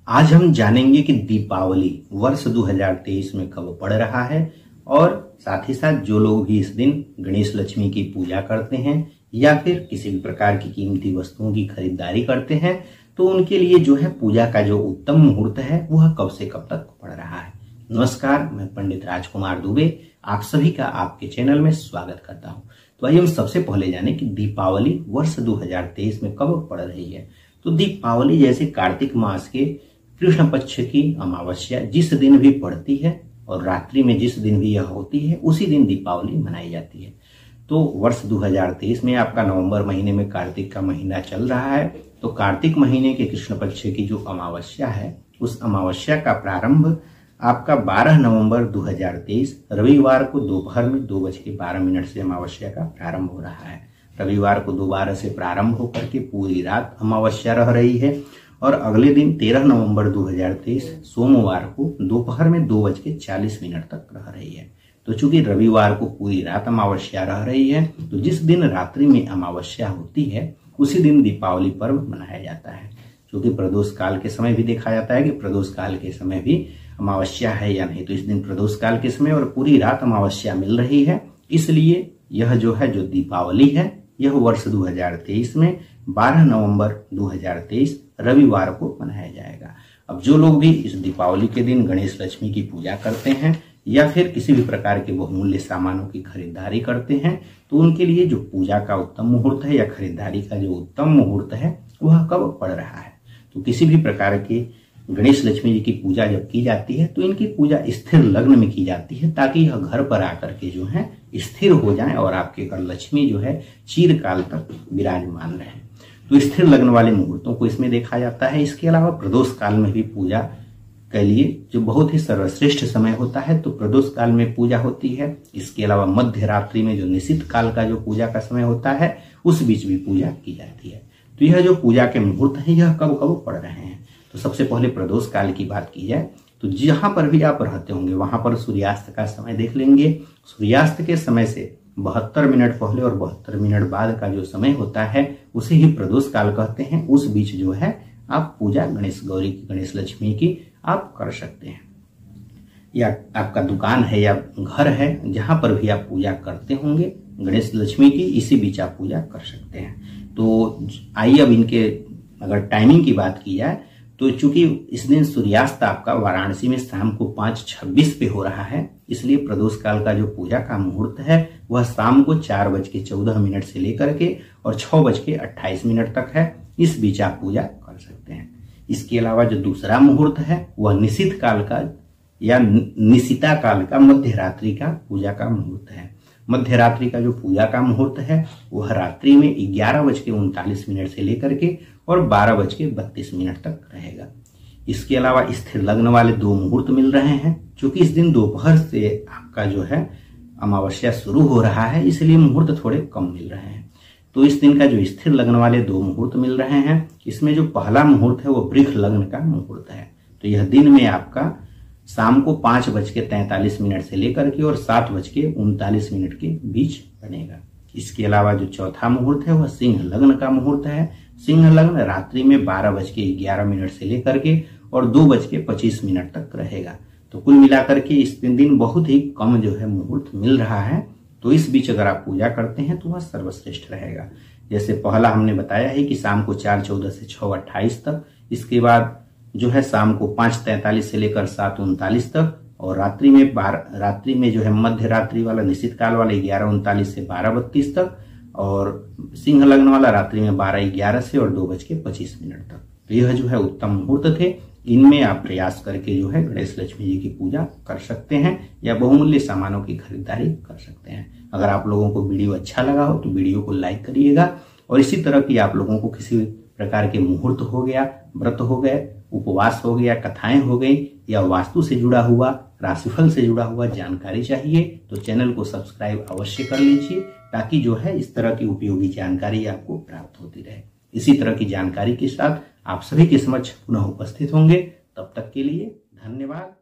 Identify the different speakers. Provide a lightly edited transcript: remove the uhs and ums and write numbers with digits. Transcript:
Speaker 1: आज हम जानेंगे कि दीपावली वर्ष 2023 में कब पड़ रहा है और साथ ही साथ जो लोग भी इस दिन गणेश लक्ष्मी की पूजा करते हैं या फिर किसी भी प्रकार की कीमती वस्तुओं की खरीदारी करते हैं तो उनके लिए जो है पूजा का जो उत्तम मुहूर्त है वह कब से कब तक पड़ रहा है। नमस्कार, मैं पंडित राजकुमार दुबे आप सभी का आपके चैनल में स्वागत करता हूं। तो आइए हम सबसे पहले जाने कि दीपावली वर्ष 2023 में कब पड़ रही है। तो दीपावली जैसे कार्तिक मास के कृष्ण पक्ष की अमावस्या जिस दिन भी पड़ती है और रात्रि में जिस दिन भी यह होती है उसी दिन दीपावली मनाई जाती है। तो वर्ष 2023 में आपका नवंबर महीने में कार्तिक का महीना चल रहा है। तो कार्तिक महीने के कृष्ण पक्ष की जो अमावस्या है उस अमावस्या का प्रारंभ आपका 12 नवंबर 2023 रविवार को दोपहर में 2:12 से अमावस्या का प्रारंभ हो रहा है। रविवार को 2:12 से प्रारंभ होकर के पूरी रात अमावस्या रह रही है और अगले दिन 13 नवंबर 2023 सोमवार को दोपहर में 2:40 तक रह रही है। तो चूंकि रविवार को पूरी रात अमावस्या रह रही है तो जिस दिन रात्रि में अमावस्या होती है उसी दिन दीपावली पर्व मनाया जाता है। क्योंकि प्रदोष काल के समय भी देखा जाता है कि प्रदोष काल के समय भी अमावस्या है या नहीं, तो इस दिन प्रदोष काल के समय और पूरी रात अमावस्या मिल रही है, इसलिए यह जो है जो दीपावली है यह वर्ष 2023 में 12 नवंबर 2023 रविवार को मनाया जाएगा। अब जो लोग भी इस दीपावली के दिन गणेश लक्ष्मी की पूजा करते हैं या फिर किसी भी प्रकार के बहुमूल्य सामानों की खरीदारी करते हैं तो उनके लिए जो पूजा का उत्तम मुहूर्त है या खरीदारी का जो उत्तम मुहूर्त है वह कब पड़ रहा है। तो किसी भी प्रकार के गणेश लक्ष्मी जी की पूजा जब की जाती है तो इनकी पूजा स्थिर लग्न में की जाती है ताकि यह घर पर आकर के जो है स्थिर हो जाए और आपके घर लक्ष्मी जो है चिरकाल तक विराजमान रहे। तो स्थिर लग्न वाले मुहूर्तों को इसमें देखा जाता है। इसके अलावा प्रदोष काल में भी पूजा के लिए जो बहुत ही सर्वश्रेष्ठ समय होता है तो प्रदोष काल में पूजा होती है। इसके अलावा मध्य रात्रि में जो निशित काल का जो पूजा का समय होता है उस बीच भी पूजा की जाती है। तो यह जो पूजा के मुहूर्त है यह कब कब पड़ रहे हैं। तो सबसे पहले प्रदोष काल की बात की जाए तो जहां पर भी आप रहते होंगे वहां पर सूर्यास्त का समय देख लेंगे। सूर्यास्त के समय से 72 मिनट पहले और 72 मिनट बाद का जो समय होता है उसे ही प्रदोष काल कहते हैं। उस बीच जो है आप पूजा गणेश गौरी की गणेश लक्ष्मी की आप कर सकते हैं, या आपका दुकान है या घर है जहां पर भी आप पूजा करते होंगे गणेश लक्ष्मी की इसी बीच आप पूजा कर सकते हैं। तो आइए अब इनके अगर टाइमिंग की बात की जाए तो चूंकि इस दिन सूर्यास्त आपका वाराणसी में शाम को 5:26 पे हो रहा है, इसलिए प्रदोष काल का जो पूजा का मुहूर्त है वह शाम को 4:14 से लेकर के और 6:28 तक है। इस बीच आप पूजा कर सकते हैं। इसके अलावा जो दूसरा मुहूर्त है वह निशित काल का या निशिता काल का मध्य रात्रि का पूजा का मुहूर्त है। मध्य रात्रि का जो पूजा का मुहूर्त है वह रात्रि में 11:39 से लेकर के और 12:32 तक रहेगा। इसके अलावा स्थिर लग्न वाले दो मुहूर्त मिल रहे हैं। क्योंकि इस दिन दोपहर से आपका जो है अमावस्या शुरू हो रहा है इसलिए मुहूर्त थोड़े कम मिल रहे हैं। तो इस दिन का जो स्थिर लग्न वाले दो मुहूर्त मिल रहे हैं इसमें जो पहला मुहूर्त है वो वृष लग्न का मुहूर्त है। तो यह दिन में आपका शाम को 5:43 से लेकर के और 7:39 के बीच बनेगा। इसके अलावा जो चौथा मुहूर्त है वह सिंह लग्न का मुहूर्त है। सिंह लग्न रात्रि में 12:11 से लेकर के और 2:25 तक रहेगा। तो कुल मिलाकर के इस दिन बहुत ही कम जो है मुहूर्त मिल रहा है। तो इस बीच अगर आप पूजा करते हैं तो वह सर्वश्रेष्ठ रहेगा। जैसे पहला हमने बताया है कि शाम को 4:14 से 6:28 तक, इसके बाद जो है शाम को 5:43 से लेकर 7:39 तक और रात्रि में जो है मध्य रात्रि वाला निश्चित काल वाला 11:39 से 12:32 तक और सिंह लग्न वाला रात्रि में 12:11 से और 2:25 तक। तो यह जो है उत्तम मुहूर्त थे। इनमें आप प्रयास करके जो है गणेश लक्ष्मी जी की पूजा कर सकते हैं या बहुमूल्य सामानों की खरीदारी कर सकते हैं। अगर आप लोगों को वीडियो अच्छा लगा हो तो वीडियो को लाइक करिएगा और इसी तरह की आप लोगों को किसी प्रकार के मुहूर्त हो गया, व्रत हो गए, उपवास हो गया, कथाएं हो गई या वास्तु से जुड़ा हुआ, राशिफल से जुड़ा हुआ जानकारी चाहिए तो चैनल को सब्सक्राइब अवश्य कर लीजिए ताकि जो है इस तरह की उपयोगी जानकारी आपको प्राप्त होती रहे। इसी तरह की जानकारी के साथ आप सभी के समक्ष पुनः उपस्थित होंगे। तब तक के लिए धन्यवाद।